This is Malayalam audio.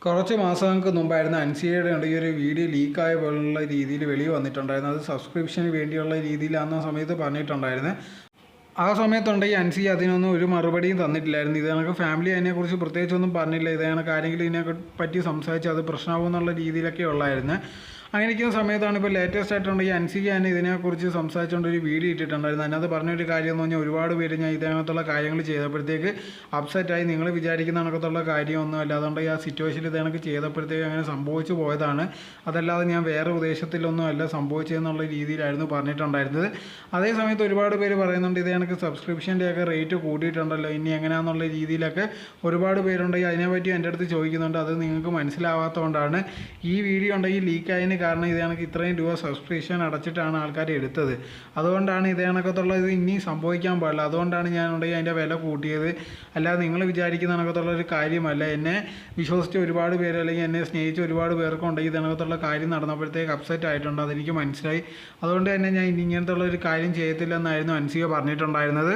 കുറച്ച് മാസങ്ങൾക്ക് മുമ്പായിരുന്നു അൻസിയയുടെ ഈ ഒരു വീഡിയോ ലീക്കായ പോലുള്ള രീതിയിൽ വെളിയിൽ വന്നിട്ടുണ്ടായിരുന്നു. അത് സബ്സ്ക്രിപ്ഷന് വേണ്ടിയുള്ള രീതിയിലാണെന്ന സമയത്ത് പറഞ്ഞിട്ടുണ്ടായിരുന്നു. ആ സമയത്തുണ്ട് ഈ അൻസിയ അതിനൊന്നും ഒരു മറുപടിയും തന്നിട്ടില്ലായിരുന്നു. ഇത് കണക്ക് ഫാമിലി അതിനെക്കുറിച്ച് പ്രത്യേകിച്ചൊന്നും പറഞ്ഞില്ല. ഇത് കണക്ക് ആരെങ്കിലും ഇതിനെ പറ്റി സംസാരിച്ച് അത് പ്രശ്നമാകും എന്നുള്ള രീതിയിലൊക്കെ ഉള്ളായിരുന്നു. അങ്ങനെ ഇരിക്കുന്ന സമയത്താണ് ഇപ്പോൾ ലേറ്റസ്റ്റ് ആയിട്ടുണ്ട് ഈ അൻസിക തന്നെ ഇതിനെക്കുറിച്ച് സംസാരിച്ചുകൊണ്ട് ഒരു വീഡിയോ ഇട്ടിട്ടുണ്ടായിരുന്നു. അതിനകത്ത് പറഞ്ഞൊരു കാര്യം എന്ന് പറഞ്ഞാൽ ഒരുപാട് പേര് ഞാൻ ഇതിനകത്തുള്ള കാര്യങ്ങൾ ചെയ്തപ്പോഴത്തേക്ക് അപ്സെറ്റായി. നിങ്ങൾ വിചാരിക്കുന്ന കണക്കത്തുള്ള കാര്യമൊന്നുമല്ല. അതുകൊണ്ട് ആ സിറ്റുവേഷനിൽ ഇത് കണക്ക് ചെയ്തപ്പോഴത്തേക്ക് അങ്ങനെ സംഭവിച്ചു പോയതാണ്. അതല്ലാതെ ഞാൻ വേറെ ഉദ്ദേശത്തിലൊന്നും അല്ല സംഭവിച്ചതെന്നുള്ള രീതിയിലായിരുന്നു പറഞ്ഞിട്ടുണ്ടായിരുന്നത്. അതേ സമയത്ത് ഒരുപാട് പേര് പറയുന്നുണ്ട് ഇത് കണക്ക് സബ്സ്ക്രിപ്ഷൻ്റെയൊക്കെ റേറ്റ് കൂട്ടിയിട്ടുണ്ടല്ലോ, ഇനി എങ്ങനെയാണെന്നുള്ള രീതിയിലൊക്കെ ഒരുപാട് പേരുണ്ടെങ്കിൽ അതിനെപ്പറ്റി എൻ്റെ അടുത്ത് ചോദിക്കുന്നുണ്ട്. അത് നിങ്ങൾക്ക് മനസ്സിലാവാത്തതുകൊണ്ടാണ് ഈ വീഡിയോ ഉണ്ടെങ്കിൽ ലീക്കായതിന് കാരണം ഇത് കണക്ക് ഇത്രയും രൂപ സബ്സ്ക്രിപ്ഷൻ അടച്ചിട്ടാണ് ആൾക്കാർ എടുത്തത്. അതുകൊണ്ടാണ് ഇത് കണക്കത്തുള്ളത് ഇനി സംഭവിക്കാൻ പാടില്ല. അതുകൊണ്ടാണ് ഞാനുണ്ടെങ്കിൽ അതിൻ്റെ വില കൂട്ടിയത്. അല്ലാതെ നിങ്ങൾ വിചാരിക്കുന്ന കണക്കത്തുള്ളൊരു കാര്യമല്ല. എന്നെ വിശ്വസിച്ച് ഒരുപാട് പേര് അല്ലെങ്കിൽ എന്നെ സ്നേഹിച്ച് ഒരുപാട് പേർക്കുണ്ടെങ്കിൽ ഇത് കണക്കത്തുള്ള കാര്യം നടന്നപ്പോഴത്തേക്ക് അപ്സെറ്റ് ആയിട്ടുണ്ട്. അതെനിക്ക് മനസ്സിലായി. അതുകൊണ്ട് തന്നെ ഞാൻ ഇങ്ങനത്തുള്ളൊരു കാര്യം ചെയ്യത്തില്ലെന്നായിരുന്നു അൻസിക പറഞ്ഞിട്ടുണ്ടായിരുന്നത്.